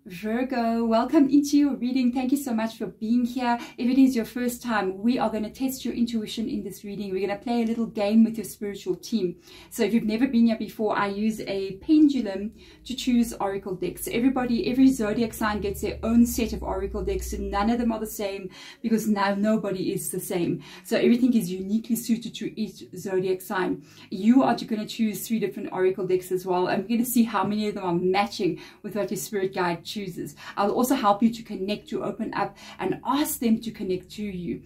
Virgo, welcome into your reading. Thank you so much for being here. If it is your first time, we are going to test your intuition in this reading. We're going to play a little game with your spiritual team. So if you've never been here before, I use a pendulum to choose oracle decks. So every zodiac sign gets their own set of oracle decks. So none of them are the same because now nobody is the same. So everything is uniquely suited to each zodiac sign. You are going to choose 3 different oracle decks as well. And we're going to see how many of them are matching with what your spirit guide chooses. I'll also help you to connect, to open up and ask them to connect to you.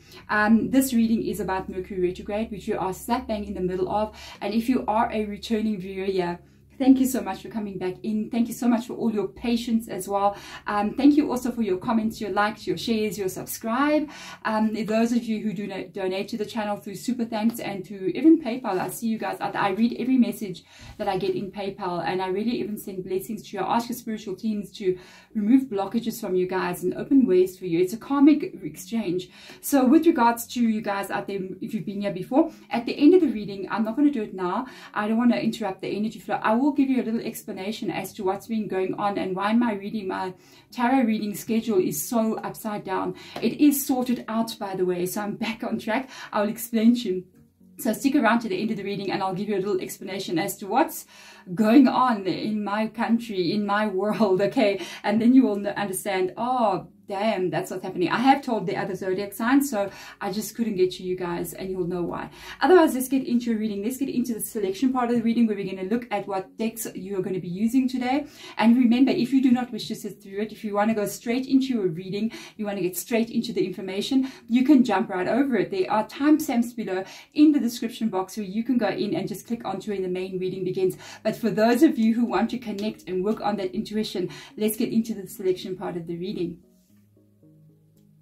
This reading is about Mercury retrograde, which we are slap bang in the middle of. And if you are a returning viewer here, thank you so much for coming back in. Thank you so much for all your patience as well. Thank you also for your comments, your likes, your shares, your subscribe. Those of you who do donate to the channel through Super Thanks and to even PayPal, I see you guys out there. I read every message that I get in PayPal, and I really even send blessings to you. I ask your spiritual teams to remove blockages from you guys and open ways for you. It's a karmic exchange. So with regards to you guys out there, if you've been here before, at the end of the reading, I'm not going to do it now. I don't want to interrupt the energy flow. I will give you a little explanation as to what's been going on and why my tarot reading schedule is so upside down. It is sorted out, by the way, so I'm back on track. I'll explain to you. So stick around to the end of the reading and I'll give you a little explanation as to what's going on in my country, in my world, okay? And then you will understand, oh, damn, that's what's happening. I have told the other zodiac signs, so I just couldn't get to you guys, and you'll know why. Otherwise, let's get into a reading. Let's get into the selection part of the reading, where we're going to look at what decks you are going to be using today. And remember, if you do not wish to sit through it, if you want to go straight into your reading, you want to get straight into the information, you can jump right over it. There are timestamps below in the description box where you can go in and just click onto when the main reading begins. But for those of you who want to connect and work on that intuition, let's get into the selection part of the reading.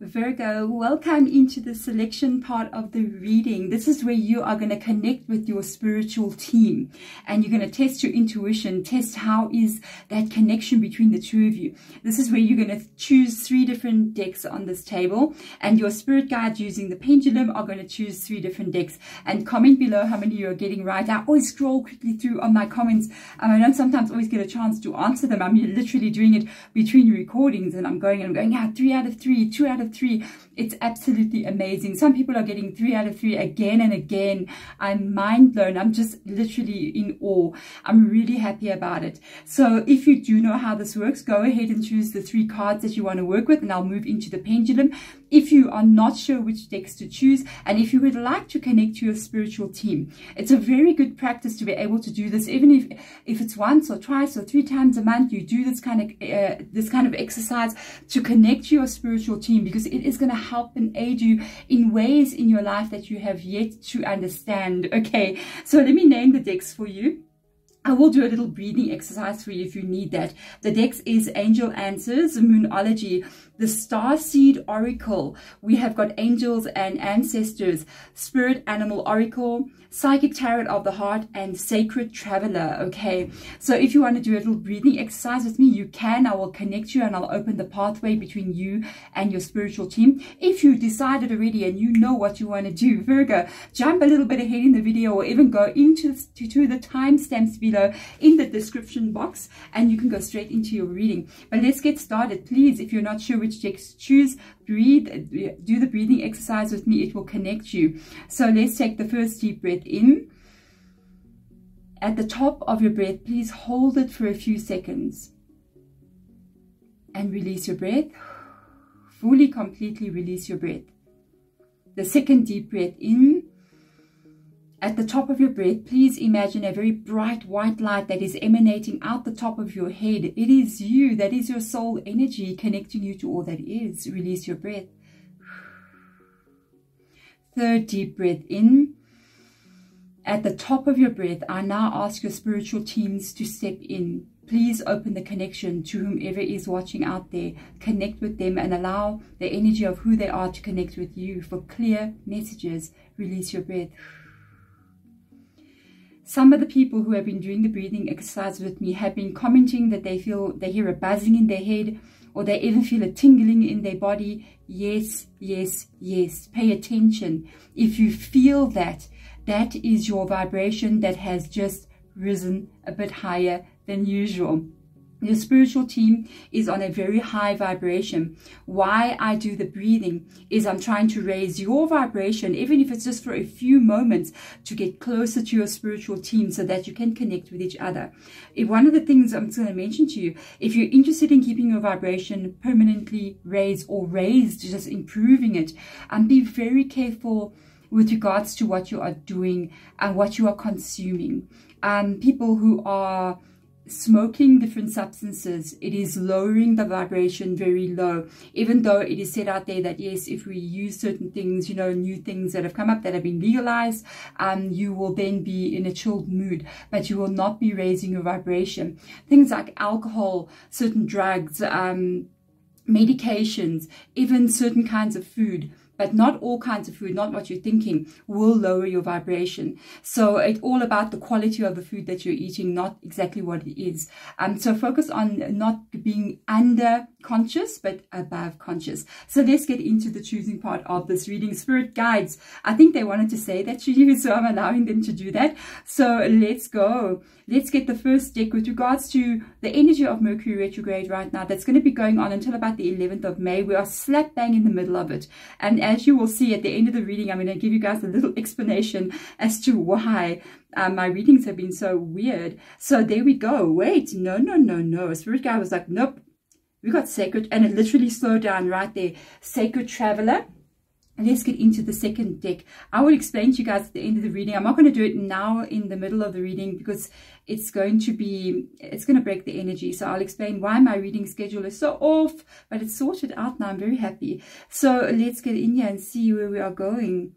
Virgo, welcome into the selection part of the reading. This is where you are going to connect with your spiritual team and you're going to test your intuition, test how is that connection between the two of you. This is where you're going to choose 3 different decks on this table, and your spirit guides using the pendulum are going to choose 3 different decks. And comment below how many you are getting right. I always scroll quickly through on my comments. I don't sometimes always get a chance to answer them. I'm literally doing it between recordings, and I'm going, yeah, 3 out of 3, 2 out of 3. It's absolutely amazing. Some people are getting 3 out of 3 again and again. I'm mind blown. I'm just literally in awe. I'm really happy about it. So if you do know how this works, go ahead and choose the 3 cards that you want to work with, and I'll move into the pendulum. If you are not sure which decks to choose, and if you would like to connect to your spiritual team, it's a very good practice to be able to do this. Even if it's once or twice or 3 times a month, you do this kind of exercise to connect to your spiritual team, because it is going to help and aid you in ways in your life that you have yet to understand. Okay, so let me name the decks for you. I will do a little breathing exercise for you if you need that. The decks is Angel Answers, Moonology, the Starseed Oracle. We have got Angels and Ancestors, Spirit Animal Oracle, Psychic Tarot of the Heart, and Sacred Traveler. Okay, so if you want to do a little breathing exercise with me, you can. I will connect you and I'll open the pathway between you and your spiritual team. If you decided already and you know what you want to do, Virgo, jump a little bit ahead in the video, or even go into the timestamps below in the description box, and you can go straight into your reading. But let's get started. Please, if you're not sure which decks to choose, breathe, do the breathing exercise with me. It will connect you. So let's take the first deep breath in. At the top of your breath, please hold it for a few seconds and release your breath. Fully, completely release your breath. The second deep breath in. At the top of your breath, please imagine a very bright white light that is emanating out the top of your head. It is you, that is your soul energy connecting you to all that is. Release your breath. Third deep breath in. At the top of your breath, I now ask your spiritual teams to step in. Please open the connection to whomever is watching out there. Connect with them and allow the energy of who they are to connect with you for clear messages. Release your breath. Some of the people who have been doing the breathing exercise with me have been commenting that they hear a buzzing in their head, or they even feel a tingling in their body. Yes, yes, yes. Pay attention. If you feel that, that is your vibration that has just risen a bit higher than usual. Your spiritual team is on a very high vibration. Why I do the breathing is I'm trying to raise your vibration, even if it's just for a few moments, to get closer to your spiritual team so that you can connect with each other. One of the things I'm going to mention to you, if you're interested in keeping your vibration permanently raised or raised, just improving it, and be very careful with regards to what you are doing and what you are consuming. People who are smoking different substances, it is lowering the vibration very low, even though it is said out there that yes, if we use certain things, you know, new things that have come up that have been legalized, you will then be in a chilled mood, but you will not be raising your vibration. Things like alcohol, certain drugs, medications, even certain kinds of food, but not all kinds of food, not what you're thinking, will lower your vibration. So it's all about the quality of the food that you're eating, not exactly what it is. So focus on not being under conscious, but above conscious. So let's get into the choosing part of this reading. Spirit guides, I think they wanted to say that to you, so I'm allowing them to do that. So let's go. Let's get the first deck with regards to the energy of Mercury retrograde right now. That's going to be going on until about the 11th of May. We are slap bang in the middle of it. And as you will see at the end of the reading, I'm going to give you guys a little explanation as to why my readings have been so weird. So there we go. Wait, no. Spirit guide was like, nope. We got sacred, and it literally slowed down right there. Sacred traveler. Let's get into the second deck. I will explain to you guys at the end of the reading. I'm not going to do it now in the middle of the reading because it's going to break the energy. So I'll explain why my reading schedule is so off, but it's sorted out now. I'm very happy. So let's get in here and see where we are going.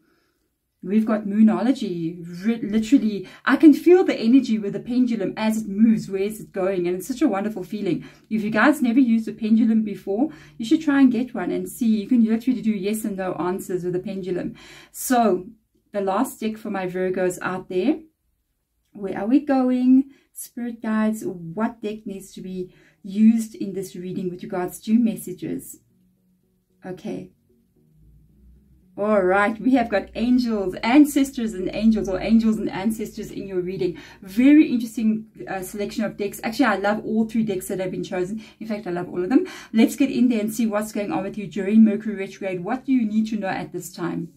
We've got Moonology. Literally, I can feel the energy with the pendulum as it moves. Where is it going? And it's such a wonderful feeling. If you guys never used a pendulum before, you should try and get one and see. You can literally do yes and no answers with a pendulum. So the last deck for my Virgos out there. Where are we going? Spirit guides, what deck needs to be used in this reading with regards to messages? Okay. All right, we have got angels, ancestors and angels, or angels and ancestors in your reading. Very interesting selection of decks. Actually, I love all three decks that have been chosen. In fact, I love all of them. Let's get in there and see what's going on with you during Mercury retrograde. What do you need to know at this time?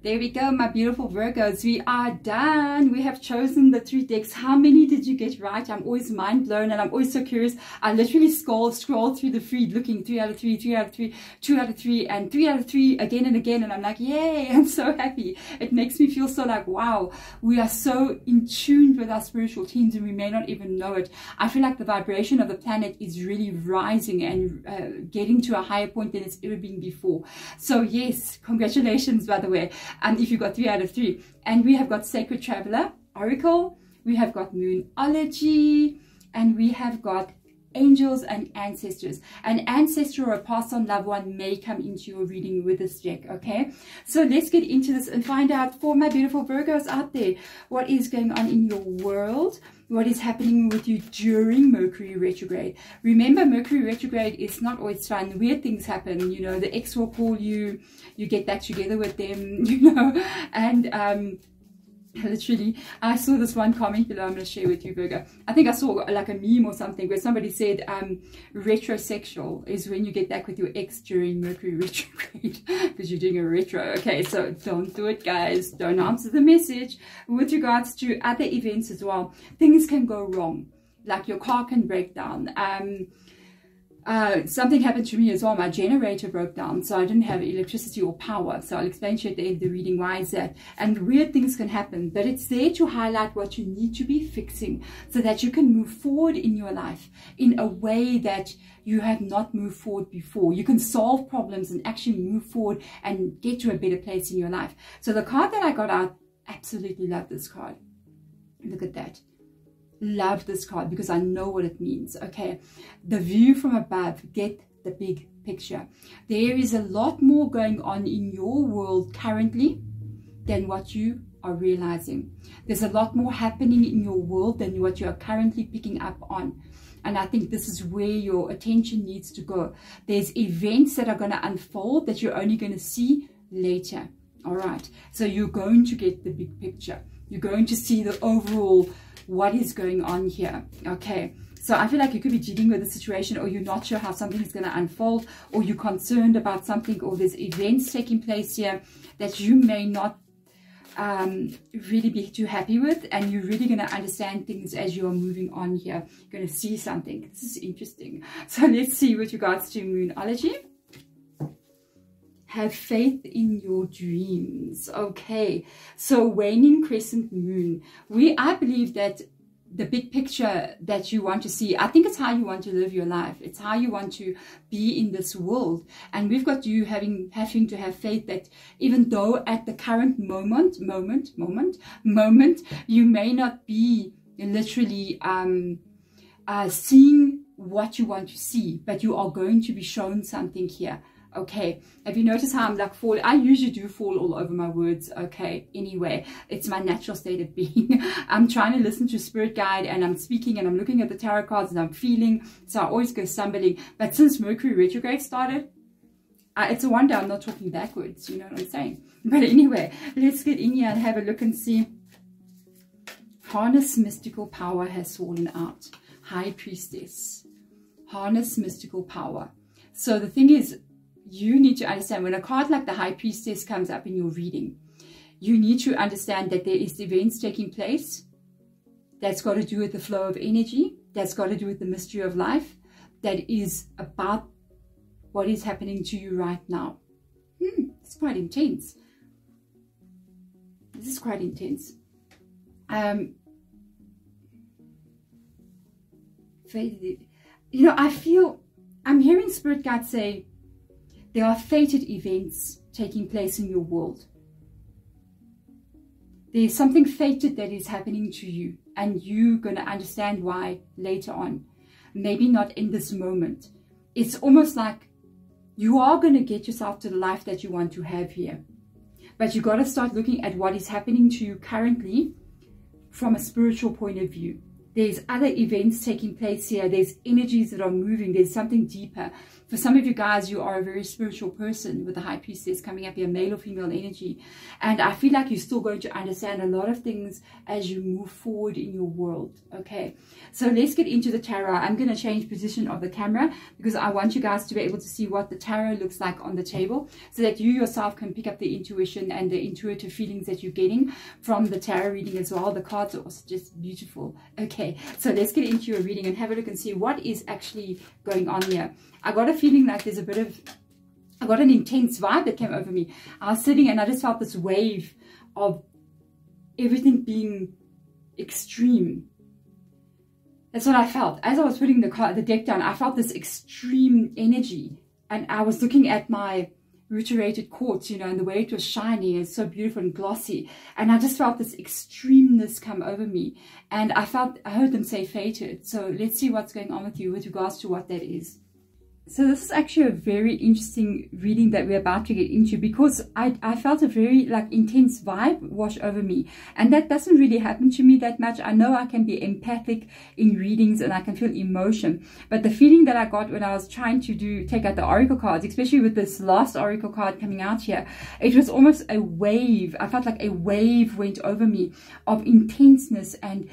There we go, my beautiful Virgos. We are done. We have chosen the three decks. How many did you get right? I'm always mind blown and I'm always so curious. I literally scroll through the feed looking 3 out of 3, 3 out of 3, 2 out of 3, and 3 out of 3 again and again. And I'm like, yay, I'm so happy. It makes me feel so like, wow, we are so in tune with our spiritual teams and we may not even know it. I feel like the vibration of the planet is really rising and getting to a higher point than it's ever been before. So yes, congratulations, by the way. If you got 3 out of 3. And we have got Sacred Traveler, Oracle, we have got Moonology, and we have got angels and ancestors. An ancestor or a passed on loved one may come into your reading with this deck, okay? So let's get into this and find out for my beautiful Virgos out there, what is going on in your world, what is happening with you during Mercury retrograde. Remember, Mercury retrograde is not always fun. Weird things happen, you know, the ex will call you, you get back together with them, you know, and literally, I saw this one comment below. I'm going to share with you, Virgo. I think I saw like a meme or something where somebody said retrosexual is when you get back with your ex during Mercury retrograde because you're doing a retro. Okay, so don't do it, guys. Don't answer the message. With regards to other events as well, things can go wrong. Like your car can break down. Something happened to me as well. My generator broke down, so I didn't have electricity or power. So I'll explain to you at the end of the reading why is that. And weird things can happen, but it's there to highlight what you need to be fixing so that you can move forward in your life in a way that you have not moved forward before. You can solve problems and actually move forward and get to a better place in your life. So the card that I got out, absolutely love this card. Look at that. Love this card because I know what it means. Okay, the view from above, get the big picture. There is a lot more going on in your world currently than what you are realizing. There's a lot more happening in your world than what you are currently picking up on. And I think this is where your attention needs to go. There's events that are going to unfold that you're only going to see later. All right, so you're going to get the big picture. You're going to see the overall what is going on here. Okay, So I feel like you could be dealing with a situation, or you're not sure how something is going to unfold, or you're concerned about something, or there's events taking place here that you may not really be too happy with, and you're really going to understand things as you are moving on here. You're going to see something. This is interesting. So let's see with regards to Moonology. Have faith in your dreams. Okay, so waning crescent moon. I believe that the big picture that you want to see, I think it's how you want to live your life. It's how you want to be in this world. And we've got you having to have faith that even though at the current moment, you may not be literally seeing what you want to see, but you are going to be shown something here. Okay, have you noticed how I'm like falling? I usually do fall all over my words. Okay, anyway, it's my natural state of being. I'm trying to listen to spirit guide, and I'm speaking, and I'm looking at the tarot cards, and I'm feeling, so I always go stumbling. But since Mercury retrograde started, it's a wonder I'm not talking backwards, you know what I'm saying? But anyway, let's get in here and have a look and see. Harness mystical power has fallen out. High Priestess. Harness mystical power. So the thing is, you need to understand, when a card like the High Priestess comes up in your reading, you need to understand that there is events taking place that's got to do with the flow of energy, that's got to do with the mystery of life, that is about what is happening to you right now. It's quite intense. This is quite intense. You know, I'm hearing spirit guides say, there are fated events taking place in your world. There's something fated that is happening to you, and you're going to understand why later on. Maybe not in this moment. It's almost like you are going to get yourself to the life that you want to have here. But you got to start looking at what is happening to you currently from a spiritual point of view. There's other events taking place here. There's energies that are moving. There's something deeper. For some of you guys, you are a very spiritual person with the High Priestess coming up here, male or female energy. And I feel like you're still going to understand a lot of things as you move forward in your world. Okay, so let's get into the tarot. I'm going to change position of the camera because I want you guys to be able to see what the tarot looks like on the table, so that you yourself can pick up the intuition and the intuitive feelings that you're getting from the tarot reading as well. The cards are also just beautiful. Okay, so let's get into your reading and have a look and see what is actually going on here. I got a feeling like there's a bit of, I got an intense vibe that came over me. I was sitting and I just felt this wave of everything being extreme. That's what I felt. As I was putting the deck down, I felt this extreme energy. And I was looking at my reiterated quartz, you know, and the way it was shiny and so beautiful and glossy. And I just felt this extremeness come over me. And I heard them say fated. So let's see what's going on with you with regards to what that is. So this is actually a very interesting reading that we're about to get into, because I felt a very like intense vibe wash over me, and that doesn't really happen to me that much. I know I can be empathic in readings and I can feel emotion, but the feeling that I got when I was trying to take out the oracle cards, especially with this last oracle card coming out here, it was almost a wave. I felt like a wave went over me of intenseness and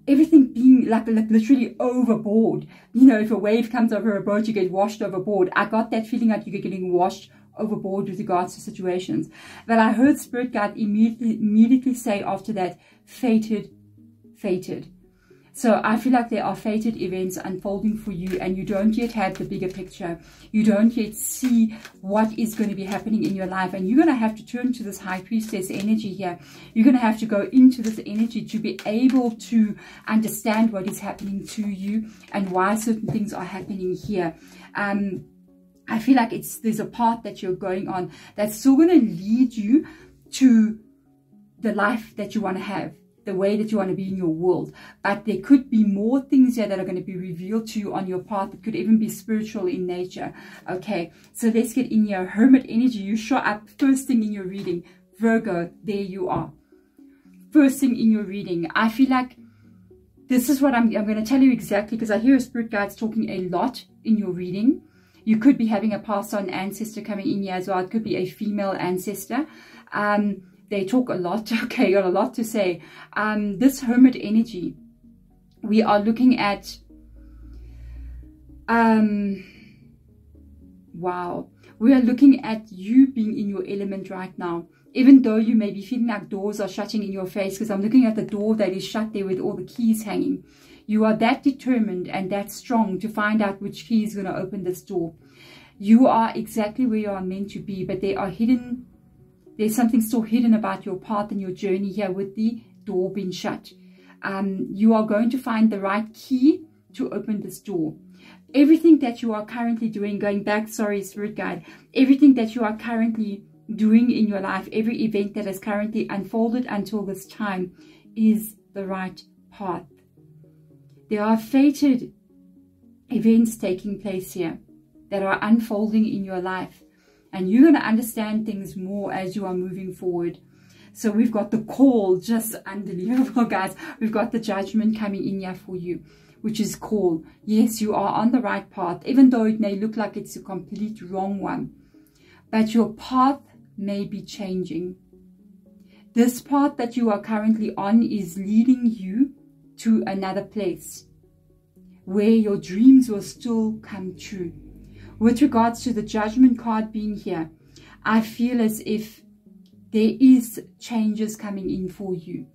everything being like literally overboard. You know, if a wave comes over a boat, you get washed overboard. I got that feeling like you're getting washed overboard with regards to situations. But I heard Spirit Guide immediately say after that, fated, fated. So I feel like there are fated events unfolding for you, and you don't yet have the bigger picture. You don't yet see what is going to be happening in your life, and you're going to have to turn to this High Priestess energy here. You're going to have to go into this energy to be able to understand what is happening to you and why certain things are happening here. I feel like there's a path that you're going on that's still going to lead you to the life that you want to have, the way that you want to be in your world. But there could be more things here that are going to be revealed to you on your path. It could even be spiritual in nature. Okay, so let's get in here. Hermit energy, you show up first thing in your reading. Virgo, there you are. First thing in your reading. I feel like this is what I'm going to tell you exactly, because I hear spirit guides talking a lot in your reading. You could be having a passed on ancestor coming in here as well. It could be a female ancestor. They talk a lot. Okay, you got a lot to say. This hermit energy, we are looking at Wow. We are looking at you being in your element right now. Even though you may be feeling like doors are shutting in your face, because I'm looking at the door that is shut there with all the keys hanging. You are that determined and that strong to find out which key is going to open this door. You are exactly where you are meant to be, but there's something still hidden about your path and your journey here with the door being shut. You are going to find the right key to open this door. Everything that you are currently doing, going back, sorry, Spirit Guide, everything that you are currently doing in your life, every event that has currently unfolded until this time is the right path. There are fated events taking place here that are unfolding in your life, and you're going to understand things more as you are moving forward. So we've got the call, just unbelievable, guys. We've got the judgment coming in here for you, which is call. Yes, you are on the right path, even though it may look like it's a complete wrong one. But your path may be changing. This path that you are currently on is leading you to another place where your dreams will still come true. With regards to the judgment card being here, I feel as if there is changes coming in for you.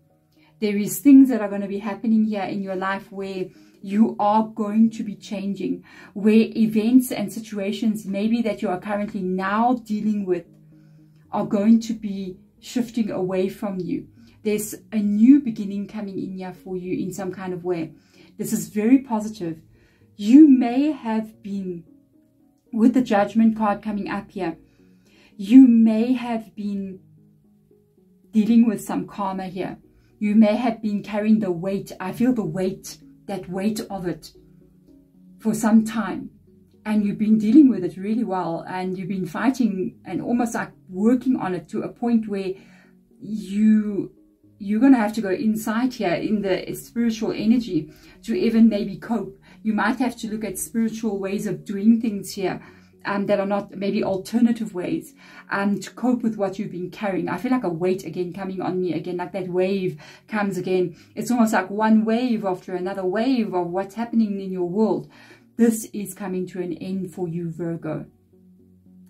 There is things that are going to be happening here in your life where you are going to be changing, where events and situations maybe that you are currently now dealing with are going to be shifting away from you. There's a new beginning coming in here for you in some kind of way. This is very positive. You may have been, with the judgment card coming up here, you may have been dealing with some karma here. You may have been carrying the weight. I feel the weight, that weight of it for some time. And you've been dealing with it really well. And you've been fighting and almost like working on it to a point where you're going to have to go inside here in the spiritual energy to even maybe cope. You might have to look at spiritual ways of doing things here that are not maybe alternative ways to cope with what you've been carrying. I feel like a weight again coming on me again, like that wave comes again. It's almost like one wave after another wave of what's happening in your world. This is coming to an end for you, Virgo.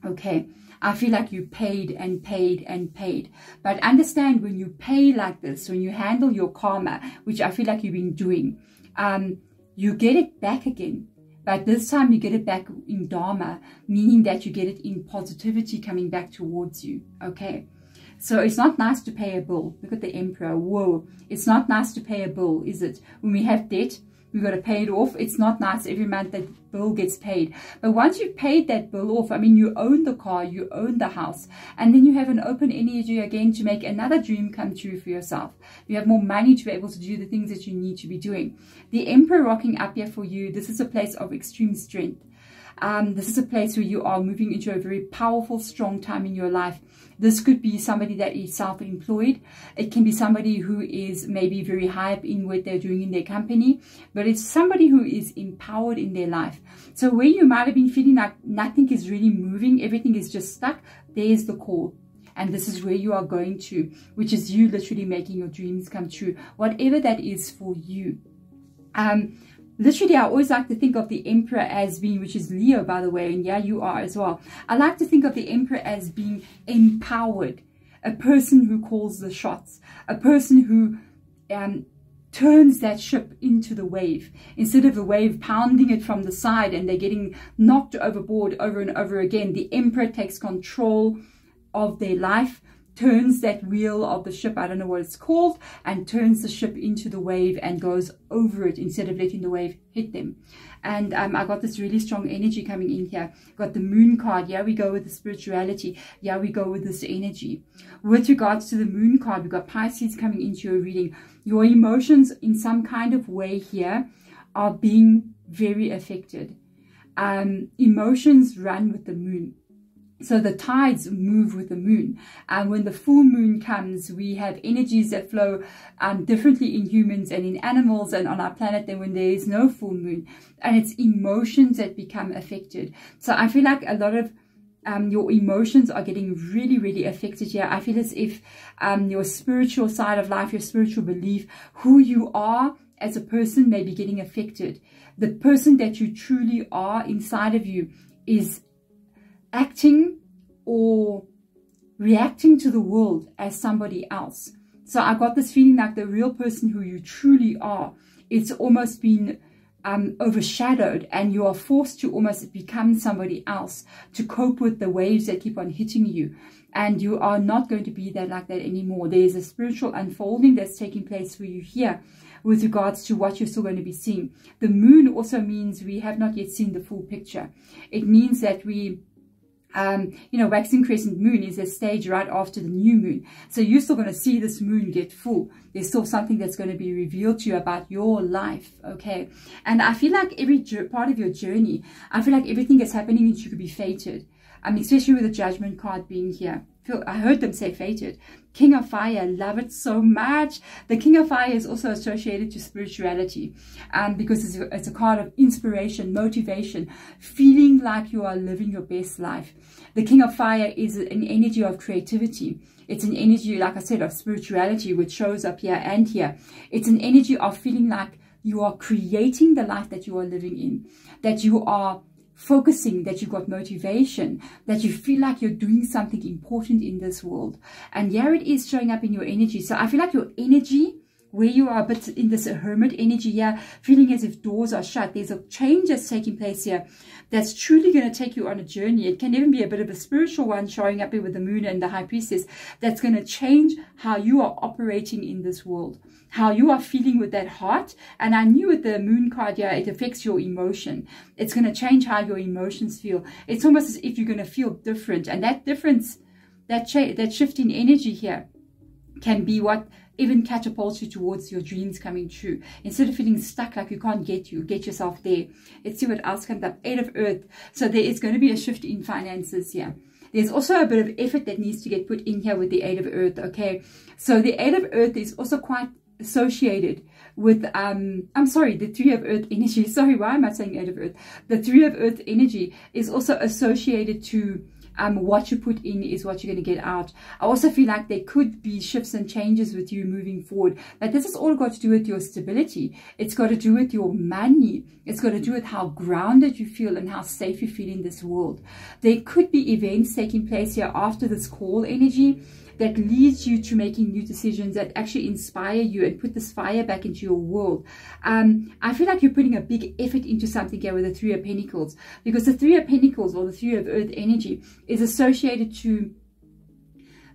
Okay, I feel like you paid and paid and paid. But understand, when you pay like this, when you handle your karma, which I feel like you've been doing, you get it back again. But this time you get it back in Dharma, meaning that you get it in positivity coming back towards you. Okay, so it's not nice to pay a bill. Look at the Emperor. Whoa, it's not nice to pay a bill, is it? When we have debt, we've got to pay it off. It's not nice every month that bill gets paid. But once you've paid that bill off, I mean, you own the car, you own the house, and then you have an open energy again to make another dream come true for yourself. You have more money to be able to do the things that you need to be doing. The Emperor rocking up here for you, this is a place of extreme strength. This is a place where you are moving into a very powerful, strong time in your life. This could be somebody that is self-employed. It can be somebody who is maybe very high up in what they're doing in their company, but it's somebody who is empowered in their life. So where you might have been feeling like nothing is really moving, everything is just stuck, there's the call. And this is where you are going to, which is you literally making your dreams come true, whatever that is for you. Literally, I always like to think of the Emperor as being, which is Leo, by the way, and yeah, you are as well. I like to think of the Emperor as being empowered, a person who calls the shots, a person who turns that ship into the wave. Instead of the wave pounding it from the side and they're getting knocked overboard over and over again, the Emperor takes control of their life, turns that wheel of the ship, I don't know what it's called, and turns the ship into the wave and goes over it instead of letting the wave hit them. And I got this really strong energy coming in here. Got the moon card. Yeah, we go with the spirituality. Yeah, we go with this energy. With regards to the moon card, we've got Pisces coming into your reading. Your emotions in some kind of way here are being very affected. Emotions run with the moon. So the tides move with the moon. And when the full moon comes, we have energies that flow differently in humans and in animals and on our planet than when there is no full moon. And it's emotions that become affected. So I feel like a lot of your emotions are getting really, really affected here. I feel as if your spiritual side of life, your spiritual belief, who you are, as a person may be getting affected. The person that you truly are inside of you is acting or reacting to the world as somebody else. So I got this feeling like the real person who you truly are, it's almost been overshadowed, and you are forced to almost become somebody else to cope with the waves that keep on hitting you. And you are not going to be like that anymore. There's a spiritual unfolding that's taking place for you here with regards to what you're still going to be seeing. The moon also means we have not yet seen the full picture. It means that we waxing crescent moon is a stage right after the new moon. So you're still going to see this moon get full. There's still something that's going to be revealed to you about your life, okay? And I feel like every part of your journey, I feel like everything that's happening that you could be fated. Especially with the judgment card being here. I heard them say fated. King of Fire, love it so much. The King of Fire is also associated to spirituality, because it's a card of inspiration, motivation, feeling like you are living your best life. The King of Fire is an energy of creativity. It's an energy, like I said, of spirituality, which shows up here and here. It's an energy of feeling like you are creating the life that you are living in, that you are focusing, that you got motivation, that you feel like you're doing something important in this world. And here it is showing up in your energy. So I feel like your energy, where you are a bit in this hermit energy here, feeling as if doors are shut. There's a change that's taking place here that's truly going to take you on a journey. It can even be a bit of a spiritual one showing up here with the moon and the high priestess. That's going to change how you are operating in this world, how you are feeling with that heart. And I knew with the moon card here, it affects your emotion. It's going to change how your emotions feel. It's almost as if you're going to feel different. And that difference, that shift in energy here can be what even catapults you towards your dreams coming true. Instead of feeling stuck like you can't get yourself there. Let's see what else comes up. 8 of Earth. So there is going to be a shift in finances here. There's also a bit of effort that needs to get put in here with the 8 of Earth, okay? So the 8 of Earth is also quite associated with, the 3 of Earth energy. Sorry, why am I saying 8 of Earth? The 3 of Earth energy is also associated to what you put in is what you're going to get out. I also feel like there could be shifts and changes with you moving forward. But this has all got to do with your stability. It's got to do with your money. It's got to do with how grounded you feel and how safe you feel in this world. There could be events taking place here after this call energy that leads you to making new decisions that actually inspire you and put this fire back into your world. I feel like you're putting a big effort into something here with the 3 of Pentacles, because the 3 of Pentacles, or the 3 of Earth energy, is associated to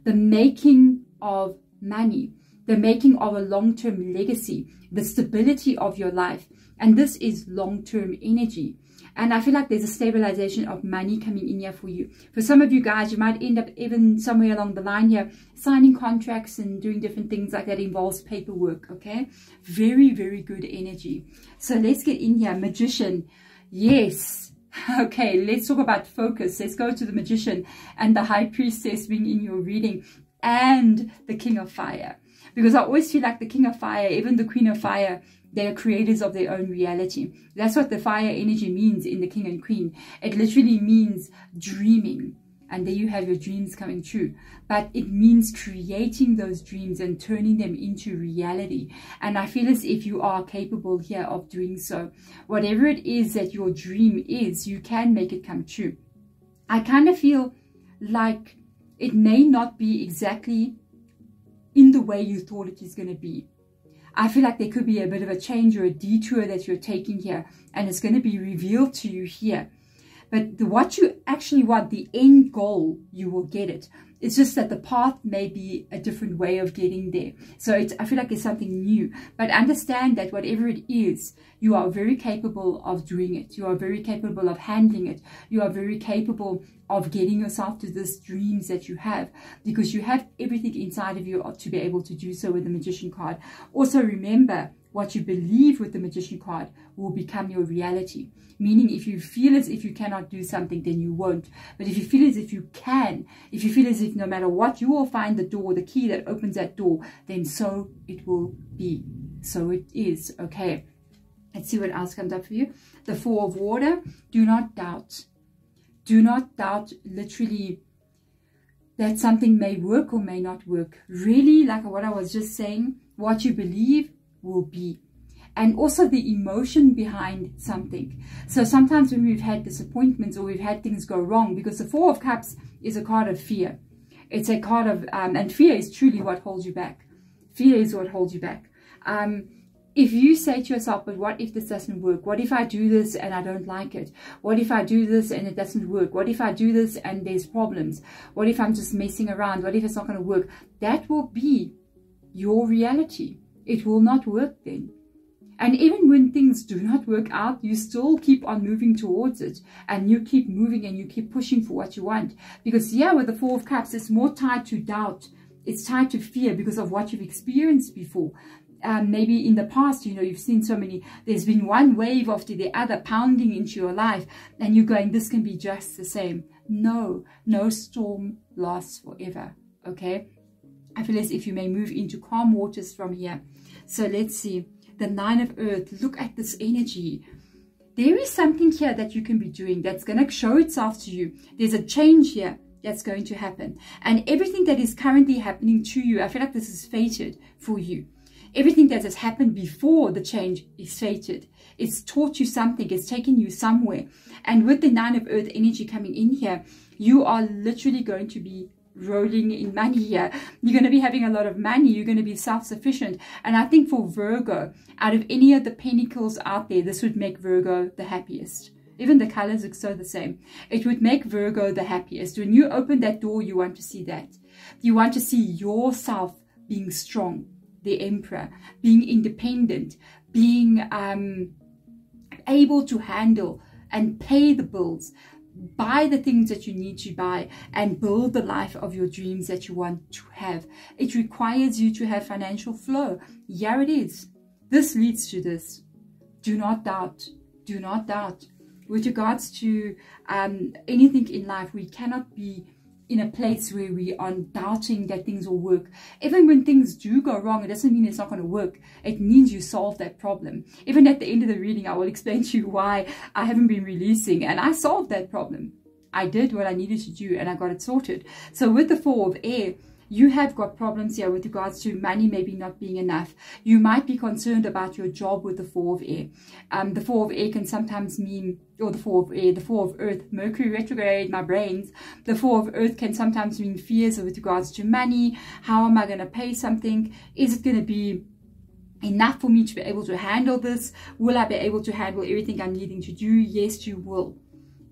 the making of money, the making of a long-term legacy, the stability of your life. And this is long-term energy. And I feel like there's a stabilization of money coming in here for you. For some of you guys, you might end up even somewhere along the line here, signing contracts and doing different things like that involves paperwork, okay? Very, very good energy. So let's get in here. Magician. Yes. Okay, let's talk about focus. Let's go to the Magician and the High Priestess being in your reading, and the King of Fire. Because I always feel like the King of Fire, even the Queen of Fire, they are creators of their own reality. That's what the fire energy means in the King and Queen. It literally means dreaming. And there you have your dreams coming true. But it means creating those dreams and turning them into reality. And I feel as if you are capable here of doing so. Whatever it is that your dream is, you can make it come true. I kind of feel like it may not be exactly in the way you thought it is going to be. I feel like there could be a bit of a change or a detour that you're taking here, and it's going to be revealed to you here. But what you actually want, the end goal, you will get it. It's just that the path may be a different way of getting there. So I feel like it's something new. But understand that whatever it is, you are very capable of doing it. You are very capable of handling it. You are very capable of getting yourself to these dreams that you have, because you have everything inside of you to be able to do so with the Magician card. Also remember, what you believe with the Magician card will become your reality. Meaning, if you feel as if you cannot do something, then you won't. But if you feel as if you can, if you feel as if no matter what, you will find the door, the key that opens that door, then so it will be. So it is. Okay. Let's see what else comes up for you. The 4 of Water. Do not doubt. Do not doubt, literally, that something may work or may not work. Really, like what I was just saying, what you believe will be. and also the emotion behind something. So sometimes when we've had disappointments or we've had things go wrong, because the Four of Cups is a card of fear. It's a card of, and fear is truly what holds you back. Fear is what holds you back. If you say to yourself, but what if this doesn't work? What if I do this and I don't like it? What if I do this and it doesn't work? What if I do this and there's problems? What if I'm just messing around? What if it's not going to work? That will be your reality. It will not work then. And even when things do not work out, you still keep on moving towards it. And you keep moving and you keep pushing for what you want. Because yeah, with the Four of Cups, it's more tied to doubt. It's tied to fear because of what you've experienced before. Maybe in the past, you know, you've seen so many, there's been one wave after the other pounding into your life. And you're going, this can be just the same. No, no storm lasts forever. Okay. I feel as if you may move into calm waters from here. So let's see. The Nine of Earth. Look at this energy. There is something here that you can be doing that's going to show itself to you. There's a change here that's going to happen. And everything that is currently happening to you, I feel like this is fated for you. Everything that has happened before the change is fated. It's taught you something. It's taken you somewhere. And with the Nine of Earth energy coming in here, you are literally going to be rolling in money here. You're going to be having a lot of money. You're going to be self-sufficient. And I think for Virgo, out of any of the pentacles out there, this would make Virgo the happiest. Even the colors are so the same. It would make Virgo the happiest. When you open that door, you want to see that. You want to see yourself being strong, the Emperor, being independent, being able to handle and pay the bills, buy the things that you need to buy, and build the life of your dreams that you want to have. It requires you to have financial flow. Here it is. This leads to this. Do not doubt. Do not doubt. With regards to anything in life, we cannot be in a place where we are doubting that things will work. Even when things do go wrong, it doesn't mean it's not going to work. It means you solve that problem. Even at the end of the reading, I will explain to you why I haven't been releasing. And I solved that problem. I did what I needed to do and I got it sorted. So with the Four of Air, you have got problems here with regards to money maybe not being enough. You might be concerned about your job with the Four of Air. The Four of Air can sometimes mean, or the Four of Air, the Four of Earth, Mercury retrograde, my brains. The Four of Earth can sometimes mean fears with regards to money. How am I going to pay something? Is it going to be enough for me to be able to handle this? Will I be able to handle everything I'm needing to do? Yes, you will.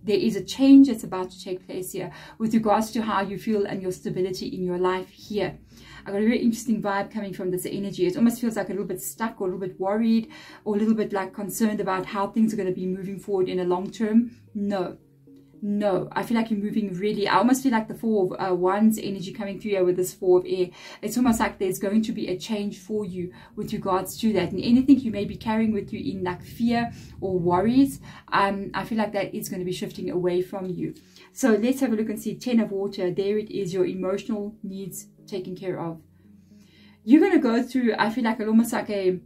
There is a change that's about to take place here with regards to how you feel and your stability in your life here. I got a very interesting vibe coming from this energy. It almost feels like a little bit stuck or a little bit worried or a little bit like concerned about how things are going to be moving forward in a long term. No. No, I feel like you're moving really, I almost feel like the Four of Wands energy coming through here with this Four of Air. It's almost like there's going to be a change for you with regards to that. And anything you may be carrying with you in like fear or worries, I feel like that is going to be shifting away from you. So let's have a look and see. 10 of Water. There it is, your emotional needs taken care of. You're going to go through, I feel like almost like a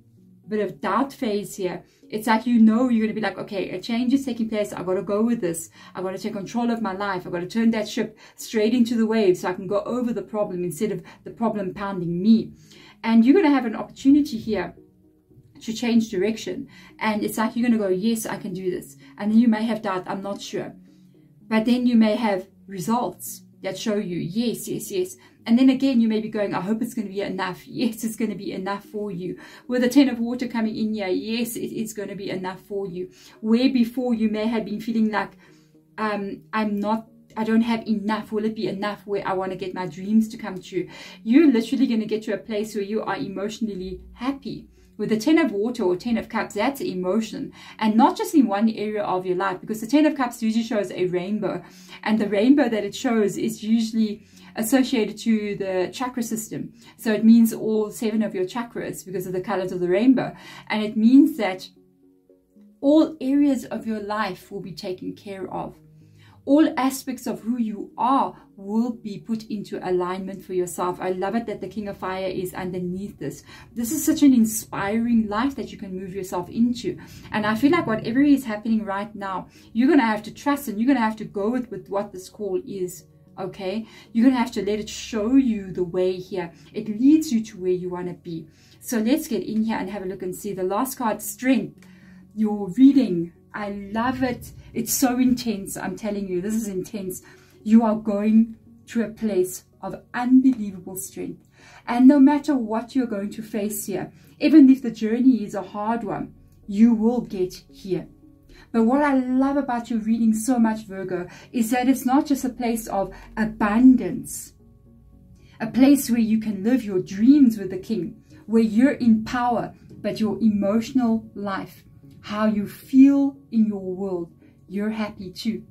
bit of doubt phase here. It's like, you know, you're going to be like, okay, a change is taking place. I got to go with this. I got to take control of my life. I got to turn that ship straight into the waves so I can go over the problem instead of the problem pounding me. And you're going to have an opportunity here to change direction. And it's like, you're going to go, yes, I can do this. And then you may have doubt. I'm not sure. But then you may have results that show you, yes, yes, yes. And then again, you may be going, I hope it's going to be enough. Yes, it's going to be enough for you. With the 10 of Water coming in here, yes, it is going to be enough for you. Where before you may have been feeling like, I don't have enough. Will it be enough where I want to get my dreams to come true? You're literally going to get to a place where you are emotionally happy. With the 10 of Water or 10 of Cups, that's emotion. And not just in one area of your life, because the 10 of Cups usually shows a rainbow. And the rainbow that it shows is usually associated to the chakra system. So it means all 7 of your chakras because of the colors of the rainbow. And it means that all areas of your life will be taken care of. All aspects of who you are will be put into alignment for yourself. I love it that the King of Fire is underneath this. This is such an inspiring life that you can move yourself into. And I feel like whatever is happening right now, you're going to have to trust and you're going to have to go with what this call is. Okay, you're gonna have to let it show you the way here. It leads you to where you want to be. So let's get in here and have a look and see the last card, strength. Your reading, I love it. It's so intense. I'm telling you, this is intense. You are going to a place of unbelievable strength, and no matter what you're going to face here, even if the journey is a hard one, you will get here. But what I love about your reading so much, Virgo, is that it's not just a place of abundance, a place where you can live your dreams with the king, where you're in power, but your emotional life, how you feel in your world, you're happy too.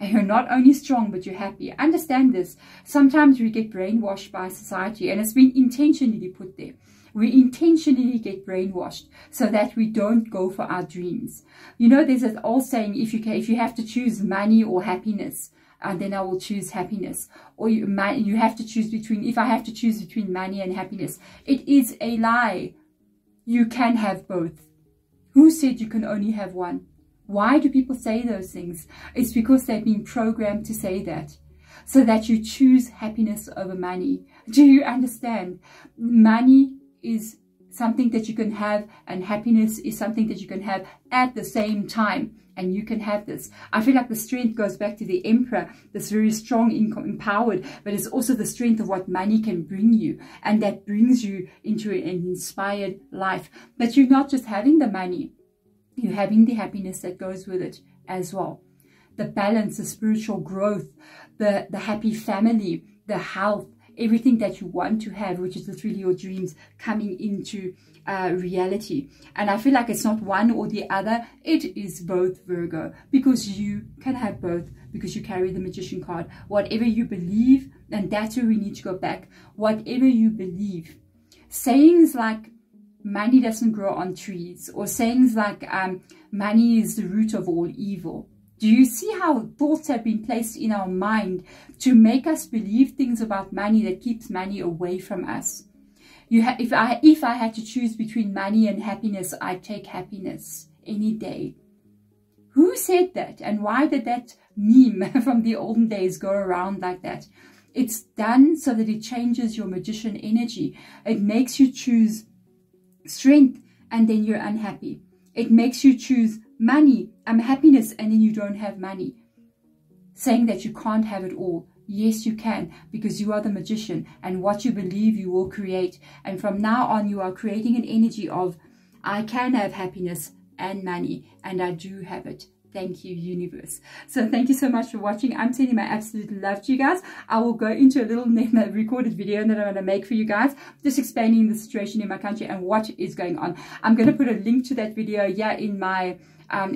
And you're not only strong, but you're happy. Understand this. Sometimes we get brainwashed by society, and it's been intentionally put there. We intentionally get brainwashed so that we don't go for our dreams. You know, there's an old saying, if you have to choose money or happiness, then I will choose happiness. Or you have to choose between, if I have to choose between money and happiness. It is a lie. You can have both. Who said you can only have one? Why do people say those things? It's because they've been programmed to say that, so that you choose happiness over money. Do you understand? Money is something that you can have, and happiness is something that you can have at the same time, and you can have this. I feel like the strength goes back to the emperor, this very strong, empowered, but it's also the strength of what money can bring you, and that brings you into an inspired life. But you're not just having the money, you're having the happiness that goes with it as well. The balance, the spiritual growth, the happy family, the health, everything that you want to have, which is literally your dreams coming into reality. And I feel like it's not one or the other. It is both, Virgo, because you can have both, because you carry the Magician card. Whatever you believe, and that's where we need to go back. Whatever you believe. Sayings like money doesn't grow on trees, or sayings like money is the root of all evil. Do you see how thoughts have been placed in our mind to make us believe things about money that keeps money away from us? If I had to choose between money and happiness, I'd take happiness any day. Who said that? And why did that meme from the olden days go around like that? It's done so that it changes your magician energy. It makes you choose strength, and then you're unhappy. It makes you choose money, happiness, and then you don't have money. Saying that you can't have it all. Yes, you can, because you are the magician, and what you believe you will create. And from now on, you are creating an energy of, I can have happiness and money, and I do have it. Thank you, universe. So thank you so much for watching. I'm sending my absolute love to you guys. I will go into a little recorded video that I'm going to make for you guys, just explaining the situation in my country and what is going on. I'm going to put a link to that video here in my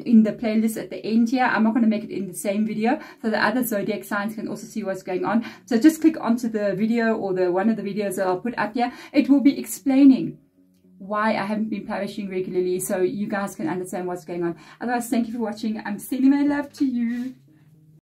in the playlist at the end here. I'm not going to make it in the same video, so the other zodiac signs can also see what's going on. So just click onto the video, or one of the videos that I'll put up here. It will be explaining why I haven't been publishing regularly, so you guys can understand what's going on. Otherwise, thank you for watching. I'm sending my love to you.